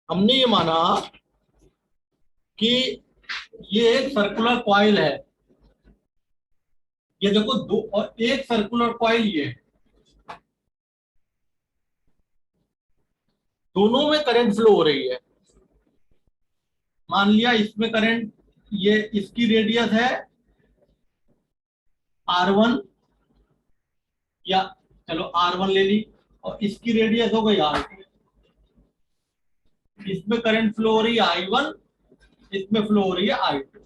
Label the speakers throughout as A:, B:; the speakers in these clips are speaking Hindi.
A: हमने ये माना कि ये एक सर्कुलर कॉइल है। ये देखो दो, और एक सर्कुलर कॉइल ये है। दोनों में करंट फ्लो हो रही है। मान लिया इसमें करंट, ये इसकी रेडियस है R1, या चलो R1 ले ली, और इसकी रेडियस हो गई R2। इसमें करंट फ्लो हो रही है I1, इसमें फ्लो हो रही है I2।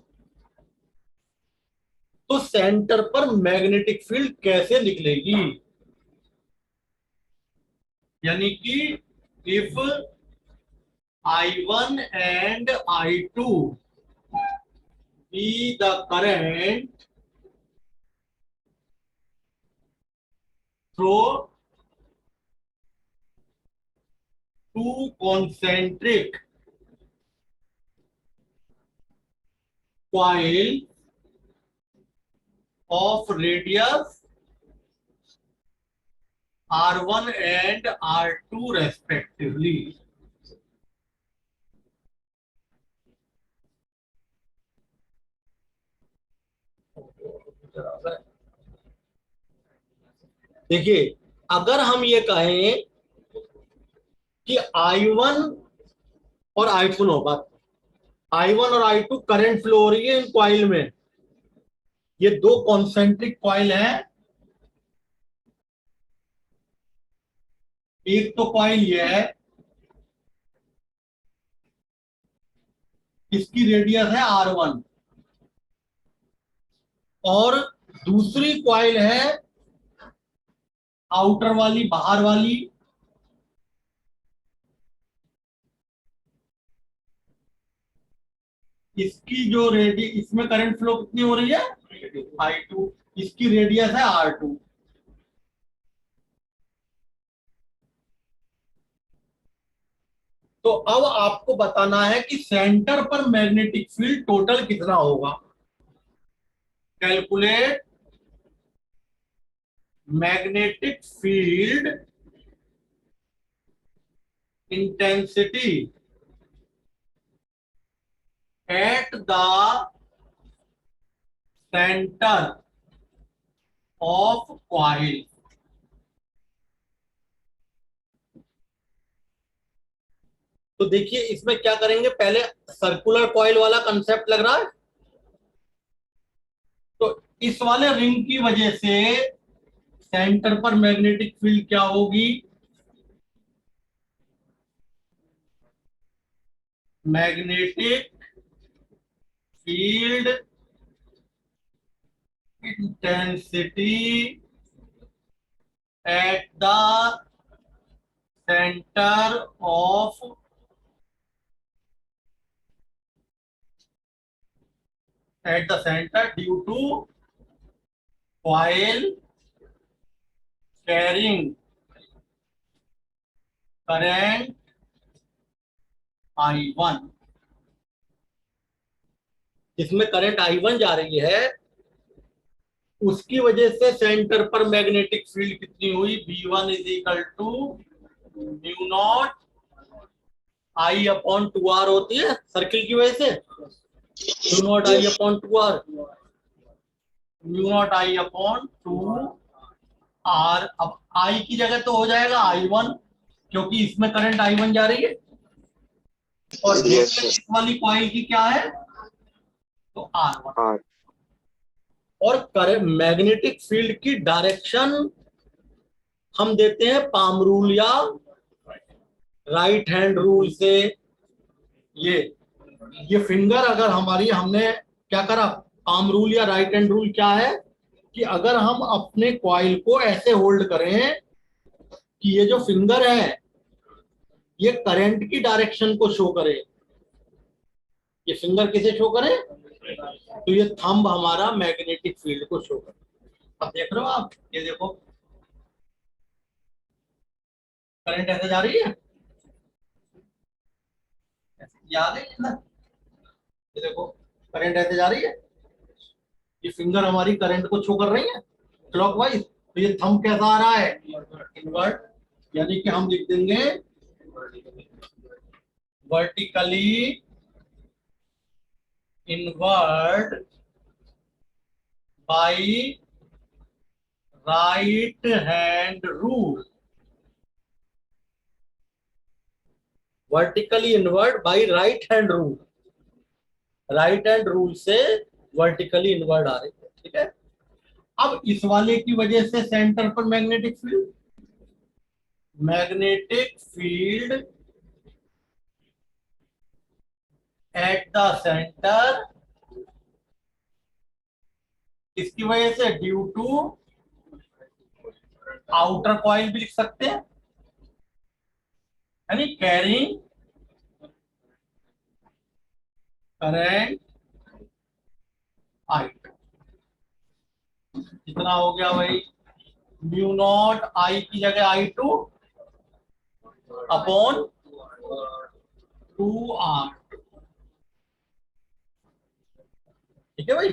A: तो सेंटर पर मैग्नेटिक फील्ड कैसे निकलेगी? यानी कि if I1 and I2 be the current through two concentric coils of radius R1 and R2 respectively. देखिए, अगर हम ये कहें कि I1 और I2 नो बात, I1 और I2 करंट फ्लो हो रही है इन कॉइल में। ये दो कॉन्सेंट्रिक कॉइल हैं। एक तो कॉइल ये है, इसकी रेडियस है R1, और दूसरी कॉइल है आउटर वाली, बाहर वाली, इसकी जो इसमें करंट फ्लो कितनी हो रही है I2, इसकी रेडियस है R2। तो अब आपको बताना है कि सेंटर पर मैग्नेटिक फील्ड टोटल कितना होगा। Calculate magnetic field intensity eight the centre of coil. तो देखिए इसमें क्या करेंगे, पहले सर्कुलर कॉइल वाला कंसेप्ट लग रहा है। तो इस वाले रिंग की वजह से सेंटर पर मैग्नेटिक फील्ड क्या होगी? Magnetic field intensity eight the centre of at the center due to coil carrying current I1। जिसमें करंट I1 जा रही है, उसकी वजह से सेंटर पर मैग्नेटिक फील्ड कितनी हुई? V1 is equal to mu naught I upon 2R होती है सर्किल की वजह से। Mu naught I upon 2R, mu naught I upon 2R। अब I की जगह तो हो जाएगा I1, क्योंकि इसमें करंट I1 जा रही है, और इस वाली कॉइल की क्या है? तो R1। और करंट मैग्नेटिक फील्ड की डायरेक्शन हम देते हैं पाम रूल या राइट हैंड रूल से। ये फिंगर अगर हमारी, हमने क्या करा, पाम रूल या राइट हैंड रूल क्या है कि अगर हम अपने कॉइल को ऐसे होल्ड करें कि ये जो फिंगर है ये करंट की डायरेक्शन को शो करे। ये फिंगर किसे शो करे? तो ये थंब हमारा मैग्नेटिक फील्ड को शो करे। अब देख रहे हो आप, ये देखो करंट ऐसे जा रही है, याद है ना? ये देखो करंट ऐसे जा रही है, ये फिंगर हमारी करंट को शो कर रही है क्लॉकवाइज। तो ये थंब कैसा आ रहा है? इनवर्ट। यानी कि हम लिख देंगे vertically inward by right hand rule, vertically inward by right hand rule, right hand rule से वर्टिकली इनवर्ड आ रही है, ठीक है। अब इस वाले की वजह से सेंटर पर magnetic field at the centre, इसकी वजह से ड्यू टू आउटर कॉइल भी लिख सकते हैं, यानी कैरिंग करंट आई, कितना हो गया भाई, म्यू नॉट आई की जगह आई टू अपॉन 2R, ठीक है भाई।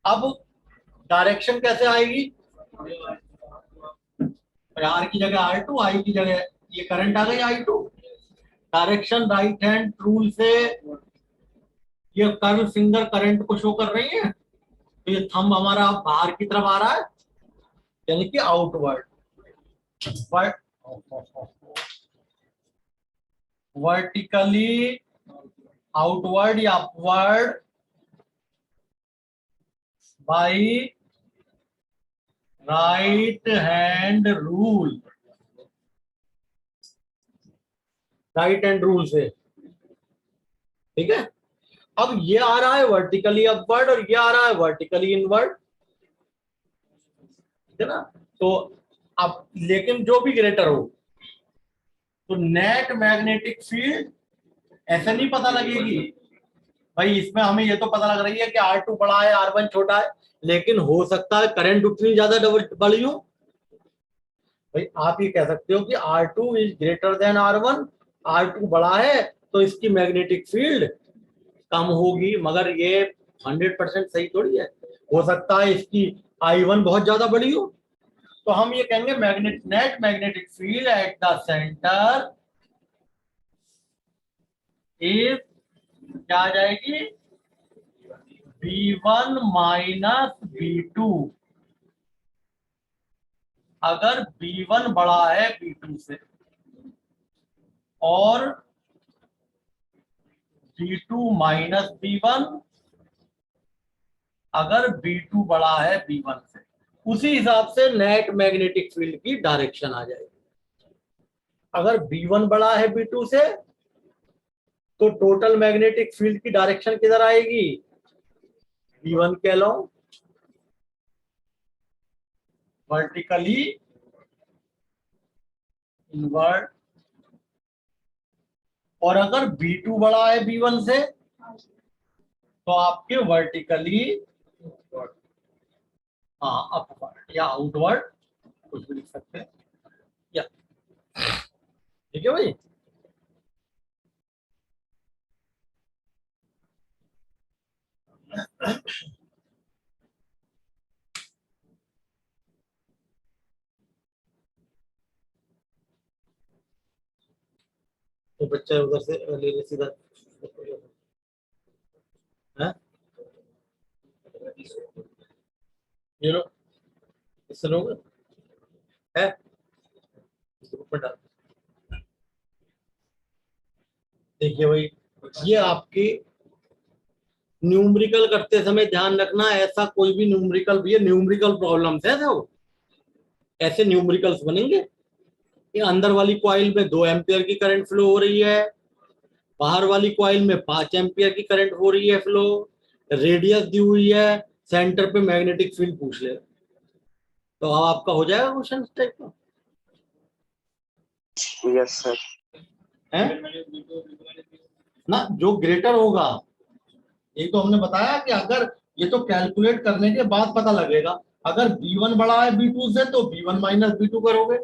A: अब डायरेक्शन कैसे आएगी, आर की जगह R2, आई की जगह ये करंट आ गई I2, direction right hand rule से ये कर्व फिंगर करंट को शो कर रही है, तो ये थंब हमारा बाहर की तरफ आ रहा है, यानी कि आउटवर्ड, वर्टिकली आउटवर्ड या upward bye right hand rule, right hand rule से, ठीक है। अब ये आ रहा है वर्टिकली अपवर्ड और ये आ रहा है वर्टिकली इनवर्ड, ठीक है ना। तो अब लेकिन जो भी ग्रेटर हो, तो नेट मैग्नेटिक फील्ड ऐसे नहीं पता लगेगी भाई, इसमें हमें ये तो पता लग रही है कि R2 बड़ा है R1 छोटा है, लेकिन हो सकता है करंट उतनी ज्यादा बड़ी हो, भाई आप ये कह सकते हो कि R2 is greater than R1, R2 बड़ा है तो इसकी मैग्नेटिक फील्ड कम होगी, मगर ये 100% सही थोड़ी है, हो सकता है इसकी I1 बहुत ज्यादा बड़ी हो, तो हम ये कहेंगे net magnetic field at the centre is क्या आ जाएगी, V1 माइनस V2, अगर V1 बड़ा है V2 से और V2 माइनस V1 अगर V2 बड़ा है V1 से, उसी हिसाब से नेट मैग्नेटिक फील्ड की डायरेक्शन आ जाएगी। अगर V1 बड़ा है V2 से तो टोटल मैग्नेटिक फील्ड की डायरेक्शन किधर आएगी, V1 के अलोंग वर्टिकली इनवर्ड, और अगर V2 बड़ा है V1 से तो आपके वर्टिकली, हाँ अपवर्ड या आउटवर्ड कुछ भी लिख सकते हैं, या ठीक है भाई। तो बच्चा उधर से ले ले सीधा है, ये लो इससे लोगे है, इस ग्रुप में डाल, देखिए भाई ये आपकी न्यूमेरिकल करते समय ध्यान रखना, ऐसा कोई भी न्यूमेरिकल भी है, न्यूमेरिकल प्रॉब्लम्स है तो ऐसे न्यूमेरिकल्स बनेंगे, ये अंदर वाली कॉइल में 2 एम्पियर की करंट फ्लो हो रही है, बाहर वाली कॉइल में 5 एम्पियर की करंट हो रही है फ्लो, रेडियस दी हुई है, सेंटर पे मैग्नेटिक फील्ड पूछ ले, तो अब आपका हो जाएगा क्वेश्चन इस टाइप का
B: यस सर।
A: है ना, जो ग्रेटर होगा, ये तो हमने बताया कि अगर ये तो कैलकुलेट करने के बाद पता लगेगा, अगर B1 बड़ा है B2 से तो B1 माइनस B2 करोगे,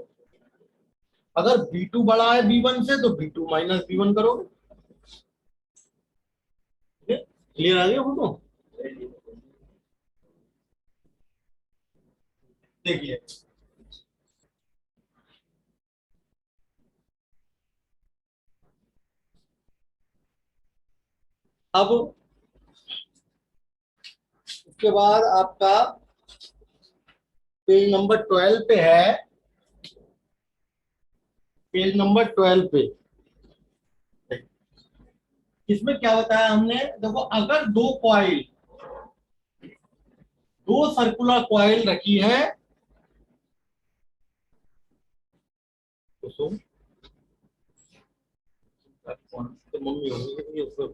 A: अगर B2 बड़ा है B1 से तो B2 माइनस B1 करोगे, क्लियर आ गया फोटो, देखिए अब उसके बाद आपका पेज नंबर 12 पे है, पेज नंबर 12 पे इसमें क्या बताया हमने, देखो अगर दो सर्कुलर कॉइल रखी है तो मम्मी होगी उसको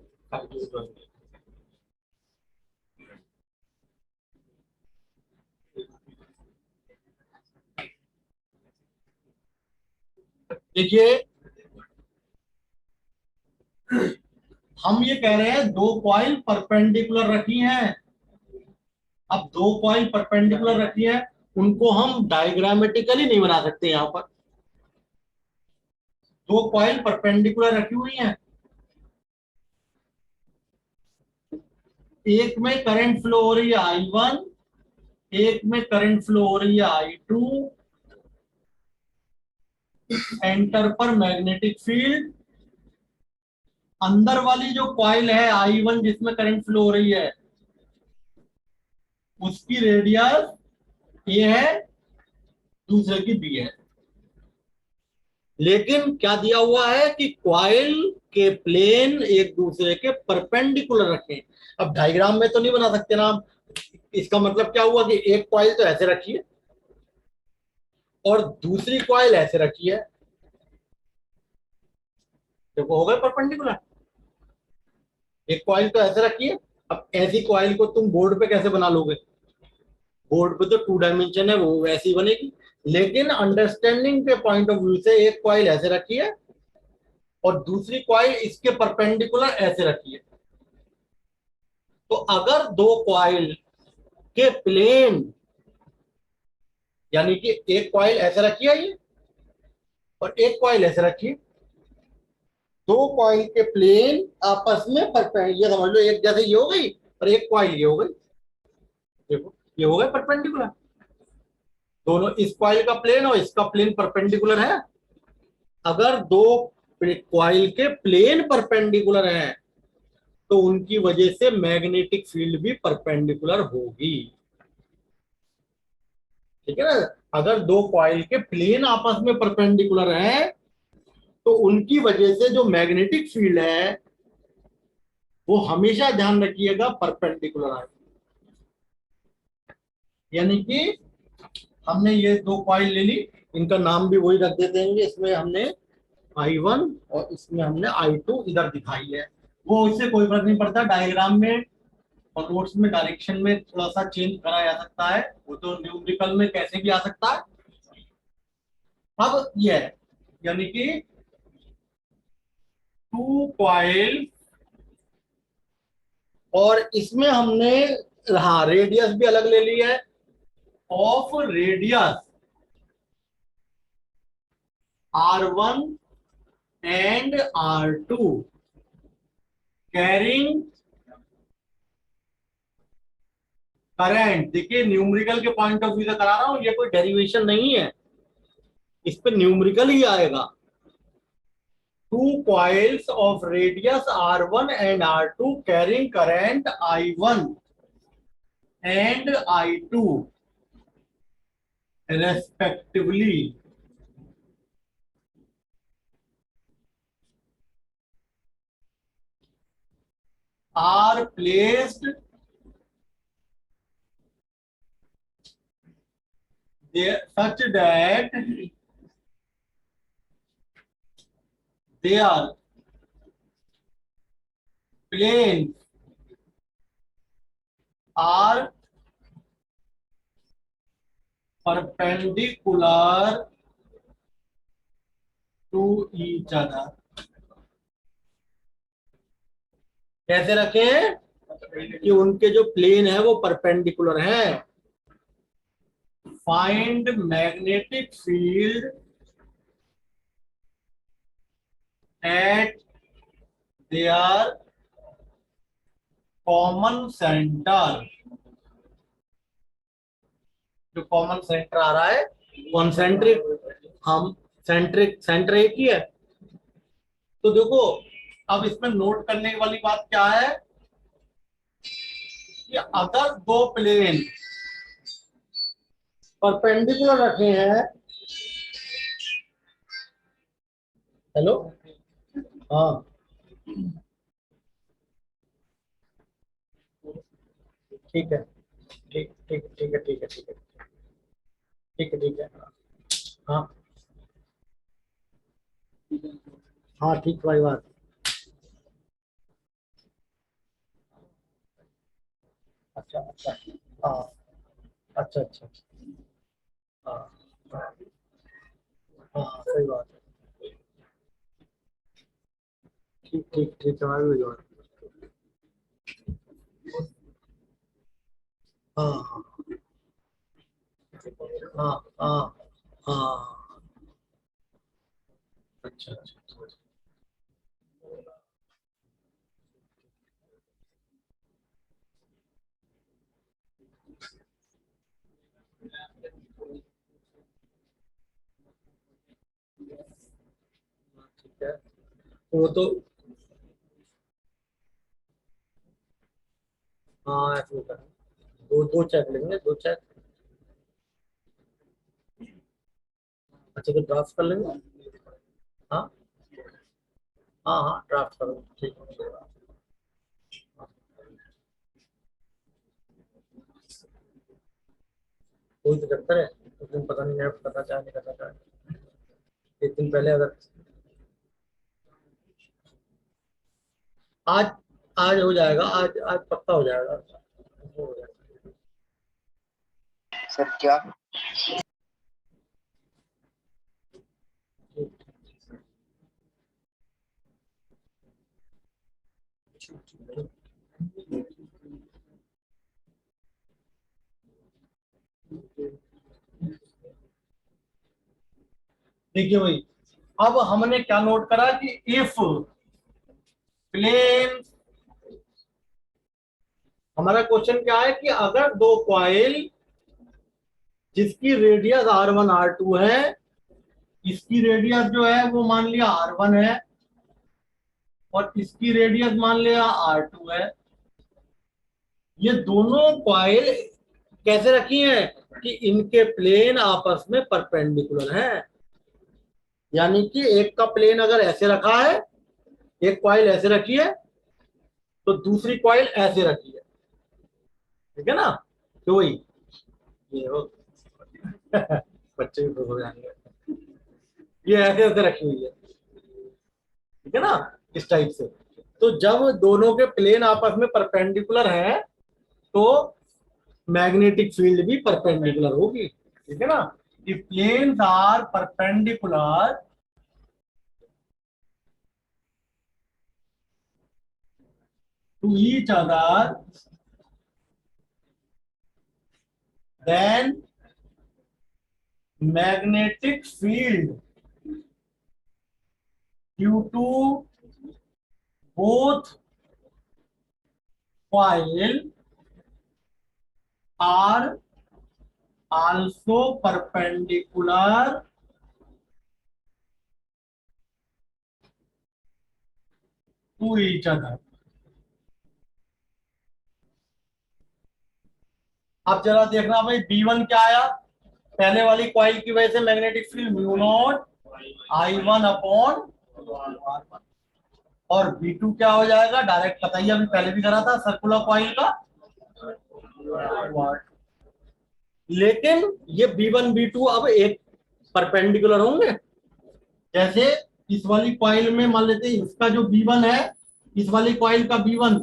A: देखिए, हम ये कह रहे हैं दो कॉइल परपेंडिकुलर रखी हैं। अब दो कॉइल परपेंडिकुलर रखी है, उनको हम डायग्रामेटिकली नहीं बना सकते। यहां पर दो कॉइल परपेंडिकुलर रखी हुई हैं, एक में करंट फ्लो हो रही है I1, एक में करंट फ्लो हो रही है I2, सेंटर पर मैग्नेटिक फील्ड, अंदर वाली जो कॉइल है I1 जिसमें करंट फ्लो हो रही है उसकी रेडियस ए है, दूसरे की बी है। लेकिन क्या दिया हुआ है कि कॉइल के प्लेन एक दूसरे के परपेंडिकुलर रखें। अब डायग्राम में तो नहीं बना सकते ना। इसका मतलब क्या हुआ कि एक कॉइल तो ऐसे रखी है और दूसरी कॉइल ऐसे रखी है, देखो हो गए परपेंडिकुलर। एक कॉइल तो ऐसे रखी है, अब ऐसी कॉइल को तुम बोर्ड पे कैसे बना लोगे? बोर्ड पे तो 2 डायमेंशन है, वो वैसी बनेगी। लेकिन अंडरस्टैंडिंग के पॉइंट ऑफ व्यू से एक कॉइल ऐसे रखी है और दूसरी कॉइल इसके परपेंडिकुलर ऐसे रखी है। तो अगर दो कॉइल के प्लेन, यानी कि एक कॉइल ऐसे रखी है ये और एक कॉइल ऐसे रखी है, दो कॉइल के प्लेन आपस में परपेंडिकुलर, ये समझ लो एक जैसे ये हो गई और एक कॉइल ये हो गई, देखो ये हो गए परपेंडिकुलर। दोनों, इस कॉइल का प्लेन और इसका प्लेन परपेंडिकुलर है। अगर दो कॉइल के प्लेन परपेंडिकुलर हैं तो उनकी वजह से मैग्नेटिक फील्ड भी परपेंडिकुलर होगी। ठीक है ना? अगर दो कॉइल के प्लेन आपस में परपेंडिकुलर हैं तो उनकी वजह से जो मैग्नेटिक फील्ड है वो हमेशा ध्यान रखिएगा परपेंडिकुलर आए। यानी कि हमने ये दो कॉइल ले ली, इनका नाम भी वही रख देते हैं। इसमें हमने I1 और इसमें हमने I2 इधर दिखाई है। वो इससे कोई फर्क नहीं पड़ता, डायग्राम में और नोट्स में डायरेक्शन में थोड़ा सा चेंज करा जा सकता है, वो तो न्यूमेरिकल में कैसे भी आ सकता है। अब ये है, यानी कि टू कॉइल, और इसमें हमने, हाँ रेडियस भी अलग ले ली है, of radius R1 and R2 carrying current. देखिए न्यूमेरिकल के पॉइंट ऑफ व्यू से करा रहा हूं, ये कोई डेरिवेशन नहीं है, इस पे न्यूमेरिकल ही आएगा। Two coils of radius R1 and R2 carrying current I1 and I2 respectively are placed there such that their planes are perpendicular to each other। कैसे रखें कि उनके जो प्लेन है वो परपेंडिकुलर हैं। Find magnetic field at their common centre. जो कॉमन सेंटर आ रहा है कॉन्सेंट्रिक, हम सेंट्रिक सेंटर एक ही है। तो देखो अब इसमें नोट करने वाली बात क्या है कि अगर दो प्लेन परपेंडिकुलर रखे हैं, हेलो, हाँ ठीक है, ठीक ठीक ठीक है, ठीक है, ठीक है, ठीक है, ठीक है, हाँ हाँ ठीक भाई बात, अच्छा अच्छा, हाँ अच्छा अच्छा, हाँ हाँ हाँ, सही बात है, ठीक ठीक ठीक है, मैं भी भिजवा हाँ हाँ हाँ हाँ हाँ, अच्छा अच्छा अच्छा। ठीक है, वो तो हाँ ऐसे होता है, दो दो चेक लेंगे, दो चेक, अच्छा तो ड्राफ्ट कर लेंगे, हाँ हाँ हाँ ड्राफ्ट करो, ठीक है, कोई तो चक्कर है, उस दिन पता नहीं, मैं करना चाहे नहीं करना चाहे, एक दिन पहले अगर आज, आज हो जाएगा, आज आज पक्का हो जाएगा, हो जाएगा।
B: सर क्या?
A: देखिए भाई, अब हमने क्या नोट करा कि इफ प्लेन, हमारा क्वेश्चन क्या है कि अगर दो कॉइल जिसकी रेडियस R1 R2 है, इसकी रेडियस जो है वो मान लिया R1 है, और इसकी रेडियस मान लिया R2 है, ये दोनों कॉइल कैसे रखी हैं कि इनके प्लेन आपस में परपेंडिकुलर हैं, यानी कि एक का प्लेन अगर ऐसे रखा है, एक कॉइल ऐसे रखी है, तो दूसरी कॉइल ऐसे रखी है, ठीक है ना, तो वही ये हो बच्चे भी खुश हो जाएंगे, ये ऐसे ऐसे रखी हुई है, ठीक है ना, इस टाइप से, तो जब दोनों के प्लेन आपस में परपेंडिकुलर हैं, तो मैग्नेटिक फील्ड भी परपेंडिकुलर होगी, ठीक है ना, if planes are perpendicular to each other, then magnetic field due to both coil are also perpendicular to each other। अब जरा देखना भाई, B1 क्या आया, पहले वाली कॉइल की वजह से magnetic field mu naught I1 upon, और B2 क्या हो जाएगा, डायरेक्ट पता ही, अभी पहले भी करा था सर्कुलर कॉइल का, लेकिन ये B1 B2 अब एक परपेंडिकुलर होंगे, जैसे इस वाली कॉइल में मान लेते हैं इसका जो B1 है, इस वाली कॉइल का B1,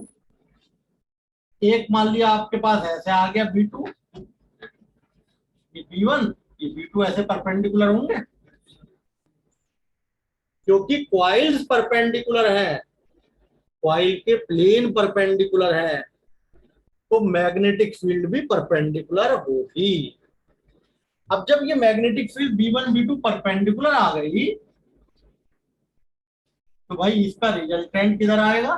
A: एक मान लिया आपके पास ऐसे आ गया B2, ये B1, ये B2 ऐसे परपेंडिकुलर होंगे, क्योंकि कॉइल्स परपेंडिकुलर है, कॉइल के प्लेन परपेंडिकुलर है, तो मैग्नेटिक फील्ड भी परपेंडिकुलर होगी। अब जब ये magnetic field B1 B2 perpendicular आ गई, तो भाई इसका रिजल्टेंट किधर आएगा,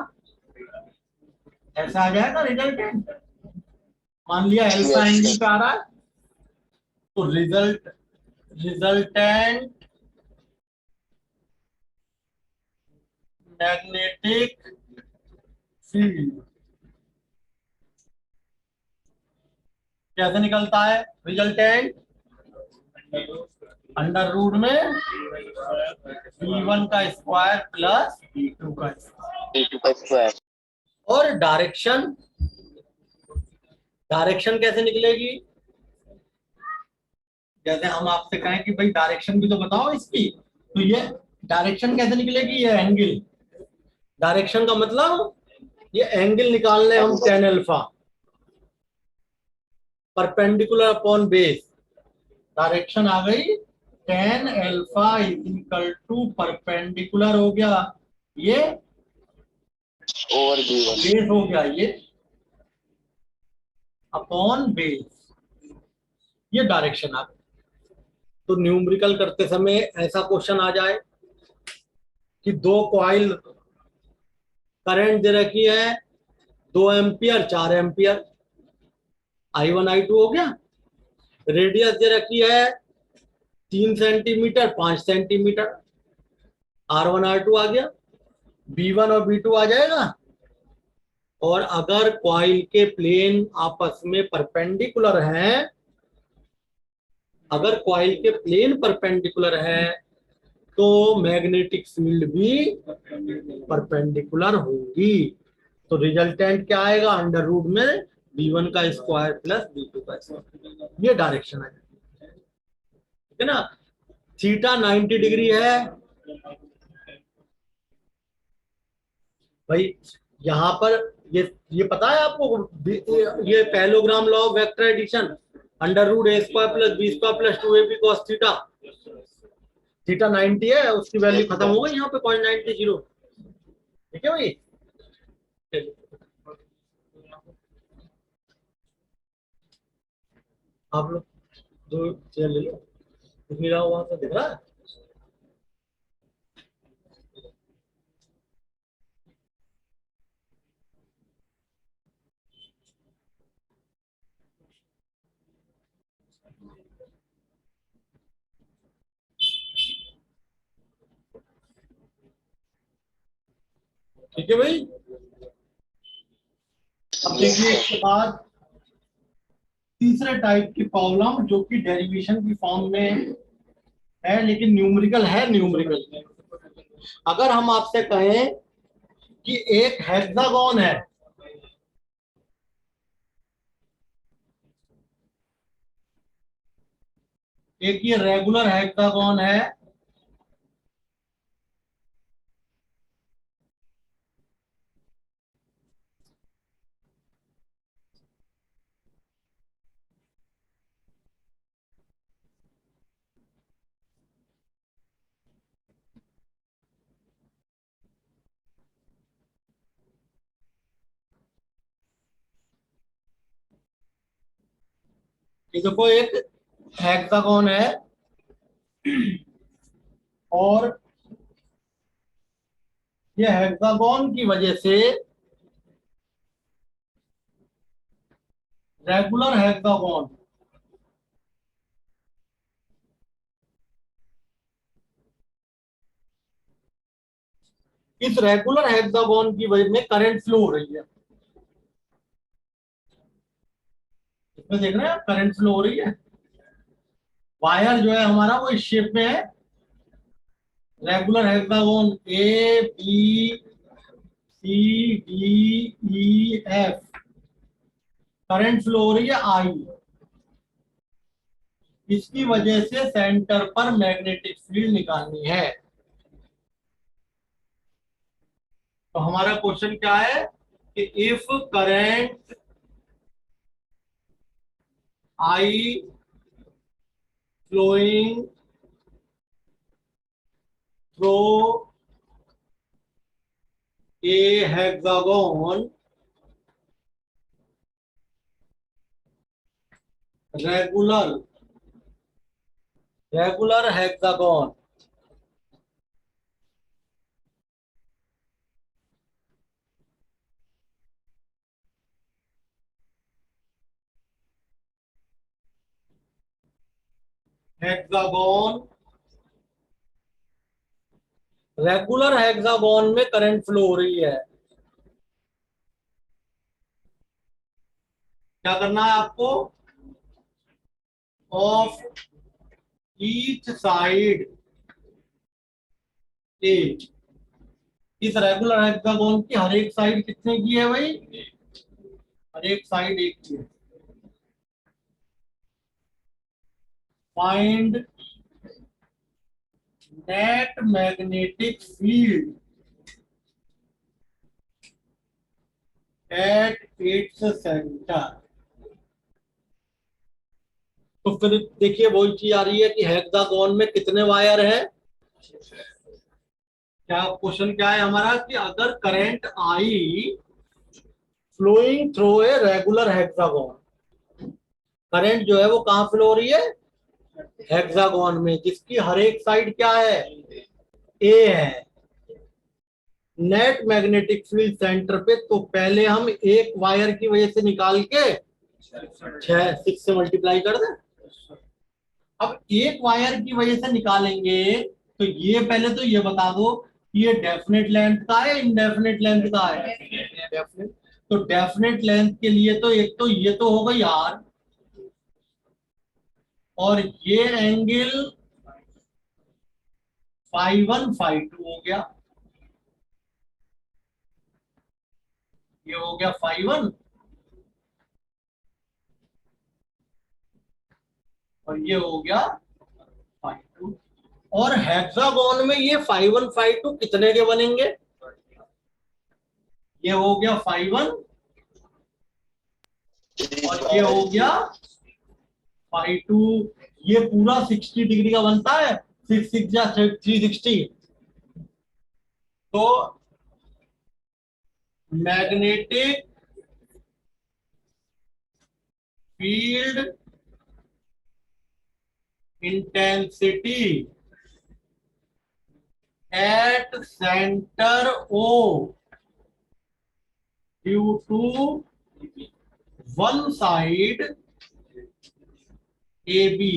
A: ऐसा आ जाएगा रिजल्टेंट, मान लिया अल्फा
B: यस
A: एंगल
B: सर।
A: पे आ रहा है, तो रिजल्टेंट मैग्नेटिक फील्ड कैसे निकलता है रिजल्टेंट? अंडर रूट में b1 का स्क्वायर प्लस b2 का स्क्वायर।
B: B2 का स्क्वायर।
A: और डायरेक्शन, डायरेक्शन कैसे निकलेगी? जैसे हम आपसे कहें कि भाई डायरेक्शन भी तो बताओ इसकी, तो ये डायरेक्शन कैसे निकलेगी? ये एंगल, डायरेक्शन का मतलब ये एंगल निकालने हम tan alpha perpendicular upon base, direction आ गई tan alpha equal to perpendicular हो गया ये
B: ओवर B1।
A: बेस हो गया ये अपॉन बेस, ये डायरेक्शन आ गई। तो न्यूमेरिकल करते समय ऐसा क्वेश्चन आ जाए कि दो कॉइल करंट दे रखी है 2 एम्पियर 4 एम्पियर, I1 I2 हो गया। रेडियस दे रखी है 3 सेंटीमीटर 5 सेंटीमीटर, R1 R2 आ गया, B1 और B2 आ जाएगा। और अगर कॉइल के प्लेन आपस में परपेंडिकुलर हैं, अगर कॉइल के प्लेन परपेंडिकुलर हैं तो मैग्नेटिक फील्ड भी परपेंडिकुलर होगी। तो रिजल्टेंट क्या आएगा? अंडर रूट में b1 का स्क्वायर प्लस b2 का स्क्वायर, ये डायरेक्शन है, ठीक है ना। थीटा 90 डिग्री है भाई। यहां पर ये पता है आपको, ये parallelogram law of vector addition, under root a square plus b square plus 2ab cos theta, theta 90 है, उसकी वैल्यू खत्म हो गई यहाँ पे 0.90, ठीक है भाई। आप लोग दो चेयर ले लो, कुछ नहीं रहा वहां से दिख रहा है। ठीक है भाई। अब देखिए इसके बाद तीसरे टाइप की प्रॉब्लम जो कि डेरिवेशन की फॉर्म में है लेकिन न्यूमेरिकल है। न्यूमेरिकल अगर हम आपसे कहें कि एक हेक्सागोन है, एक ये रेगुलर हेक्सागोन है, ये देखो एक हेक्सागोन है और ये हेक्सागोन की वजह से रेगुलर हेक्सागोन, इस रेगुलर हेक्सागोन की वजह में करंट फ्लो हो रही है। इसमें देख रहे हैं करंट फ्लो हो रही है, वायर जो है हमारा वो इस शेप में है, regular hexagon A B C D E F, current flow हो रही है आई, इसकी वजह से सेंटर पर मैग्नेटिक फील्ड निकालनी है। तो हमारा क्वेश्चन क्या है कि if current I flowing through a hexagon regular regular hexagon hexagon regular hexagon में करंट फ्लो हो रही है, क्या करना है आपको? ऑफ ईच साइड ए, इस रेगुलर हेक्सागोन की हर एक साइड कितने की है भाई? हर एक साइड एक की है। Find net magnetic field at its centre. तो फिर देखिए वही चीज आ रही है कि हेक्सागोन में कितने वायर है? क्या क्वेश्चन क्या है हमारा कि अगर current I flowing through a regular hexagon, current जो है वो कहां फ्लो हो रही है? हेक्सागोन में, जिसकी हर एक साइड क्या है? ए है। नेट मैग्नेटिक फील्ड सेंटर पे, तो पहले हम एक वायर की वजह से निकाल के 6 से मल्टीप्लाई कर दें। अब एक वायर की वजह से निकालेंगे तो ये पहले तो ये बता दो कि ये डेफिनेट लेंथ का है, इनडेफिनेट लेंथ का है? डेफिनेट। तो डेफिनेट लेंथ के लिए तो एक तो ये तो हो गई आर, और ये एंगल φ1 φ2 हो गया। ये हो गया φ1 और ये हो गया φ2। और हेक्सागोन में ये φ1 φ2 कितने के बनेंगे? ये हो गया φ1 और ये हो गया φ2। ये पूरा 60 डिग्री का बनता है, 6 6 या 360। तो magnetic field intensity at centre O due to one side A B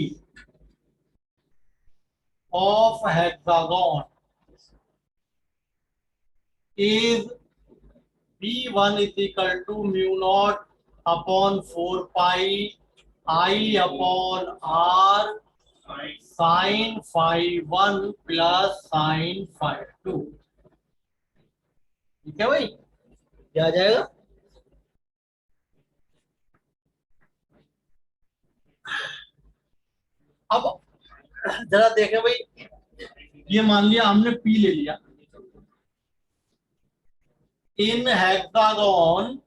A: of hexagon is B1 is equal to mu naught upon 4 pi I upon R sin φ1 plus sin φ2। ठीक है भाई, क्या आ जाएगा? अब जरा देखें भाई, ये मान लिया हमने P ले लिया। In hexagon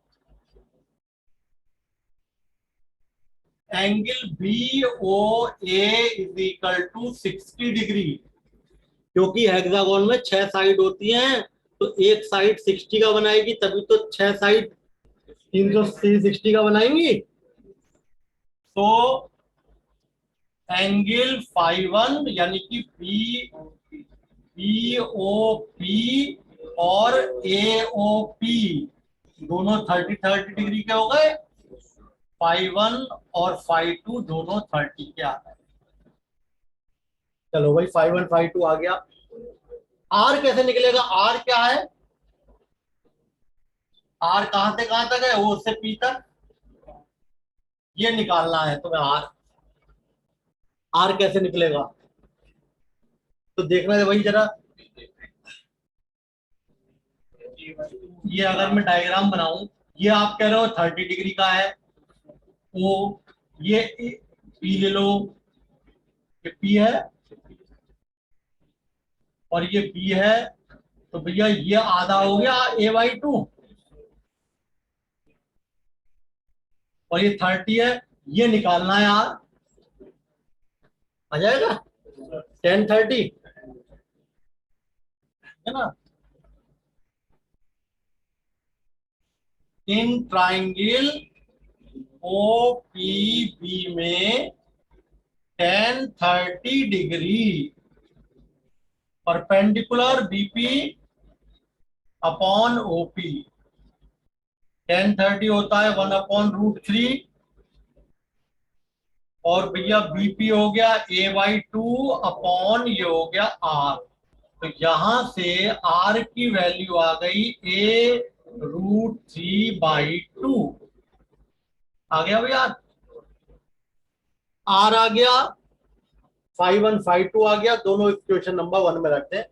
A: angle B O A is equal to 60 degree, क्योंकि हेक्सागोन में 6 साइड होती हैं, तो एक साइड 60 का बनाएगी, तभी तो 6 साइड 360 का बनाएंगी। तो एंगल φ1 यानी कि पी ओ पी और ए ओ पी दोनों 30 डिग्री के हो गए। φ1 और φ2 दोनों 30 के आ गए। चलो भाई, φ1 φ2 आ गया। आर कैसे निकलेगा? आर क्या है? आर कहां से कहां तक है? ओ से पी तक, ये निकालना है तुम्हें। आर आर कैसे निकलेगा तो देखना है भाई जरा। ये अगर मैं डायग्राम बनाऊं, ये आप कह रहे हो 30 डिग्री का है ओ, ये पी ले लो, ये पी है और ये बी है, तो भैया ये आधा हो गया a/2 और ये 30 है, ये निकालना है यार। आ जाएगा 10 30, है ना? In triangle O P B में 10 30 degree perpendicular BP upon OP. 10 30 होता है 1/√3 और भैया बीपी हो गया a/2 अपॉन ये हो गया आर। तो यहां से आर की वैल्यू आ गई a√3/2। आ गया भैया? आर आ गया, फाइव वन फाइव टू आ गया, दोनों इक्वेशन नंबर 1 में रखते हैं।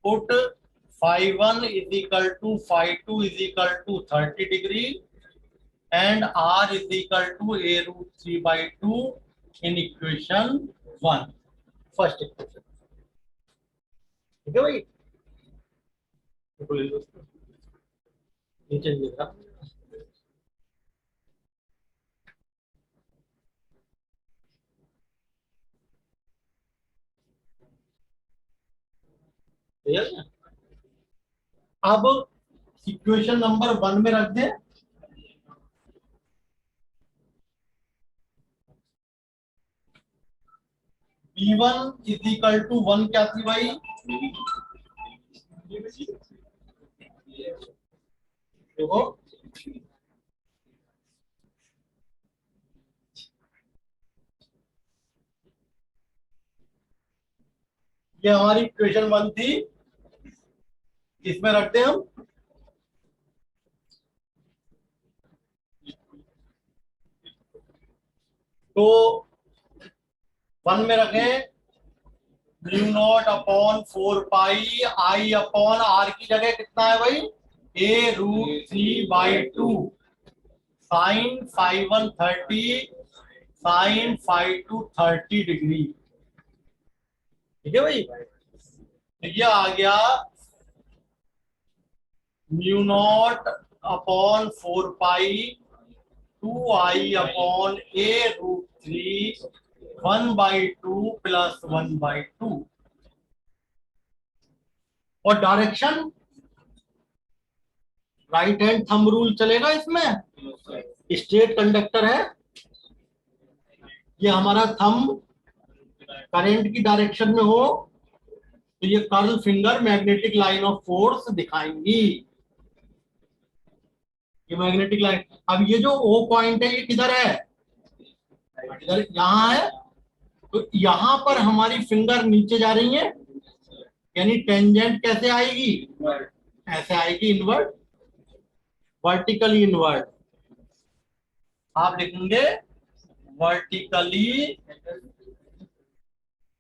A: Put five one is equal to five two is equal to 30 degree and R is equal to a root 3/2 in equation 1, first equation. ठीक है भाई, नीचे लिखा अब इक्वेशन नंबर 1 में रख दे। B1 इज इक्वल टू 1 क्या थी भाई? देखो ये हमारी इक्वेशन 1 थी, इसमें रखते हैं हम। तो 1 में रखें mu naught upon 4 pi I upon R की जगह कितना है भाई? a root 3/2 sine 5 1 30 sine 5 2 30 degree. ठीक है भाई, तो ये आ गया mu naught upon 4 pi 2i upon a root 3 1/2 plus 1/2। और direction right hand thumb rule चलेगा इसमें। स्ट्रेट कंडक्टर है, ये हमारा थंब करंट की डायरेक्शन में हो तो ये curl finger magnetic line of force दिखाएंगी। ये मैग्नेटिक लाइन, अब ये जो O पॉइंट है ये किधर है? इधर, यहाँ है। तो यहां पर हमारी फिंगर नीचे जा रही है, यानी टेंजेंट कैसे आएगी? ऐसे आएगी, इनवर्ड, वर्टिकली इनवर्ड। आप लिखेंगे vertically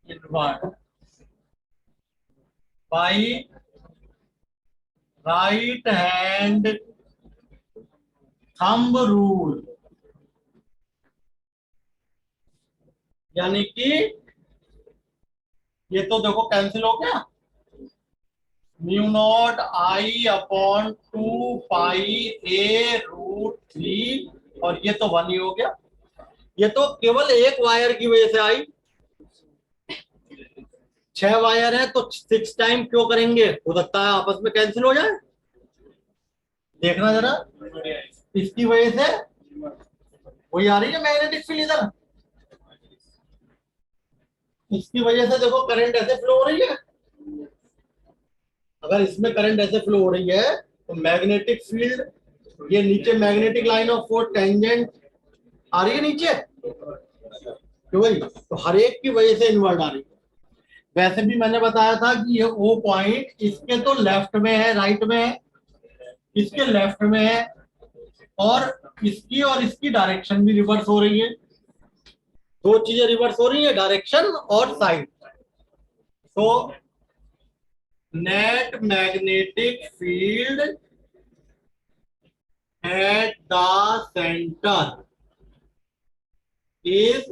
A: inward by right hand thumb rule, यानी कि ये तो देखो कैंसिल हो गया, mu naught I upon 2 pi a root 3 और ये तो 1 ही हो गया। ये तो केवल एक वायर की वजह से आई, 6 वायर है तो 6 टाइम क्यों करेंगे? हो सकता है आपस में कैंसिल हो जाए। देखना जरा, इसकी वजह से वही आ रही है मैग्नेटिक फील्ड इधर, इसकी वजह से देखो करंट ऐसे फ्लो हो रही है। अगर इसमें करंट ऐसे फ्लो हो रही है तो मैग्नेटिक फील्ड, ये नीचे magnetic line of force tangent आ रही है नीचे, तो वही तो हर एक की वजह से इनवर्ड आ रही है। वैसे भी मैंने बताया था कि ये O पॉइंट इसके तो लेफ्ट में है, राइट में है, इसके लेफ्ट में है, और इसकी डायरेक्शन भी रिवर्स हो रही है। दो चीजें रिवर्स हो रही है, डायरेक्शन और साइड। तो net magnetic field at the centre is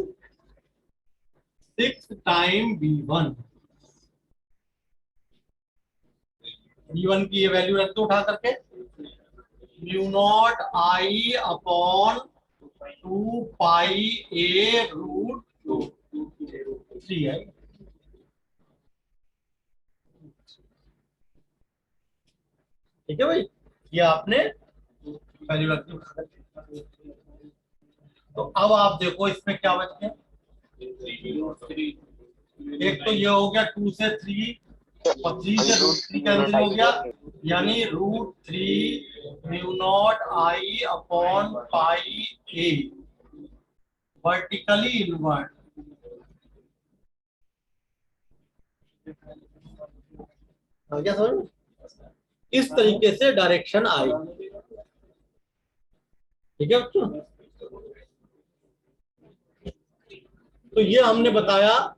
A: 6 time V1। V1 की ये वैल्यू रख दो उठा करके, mu naught I upon 2 pi a root 3 है। ठीक है भाई, ये आपने वैल्यू रख दी। तो अब आप देखो इसमें क्या बच गया। एक तो ये हो गया 2 से 3 और 3 से रूट 3 कैंसिल हो गया, यानी root 3 mu naught I upon pi a vertically inward. क्या समझ? इस तरीके से डायरेक्शन आई। ठीक है बच्चों, तो ये हमने बताया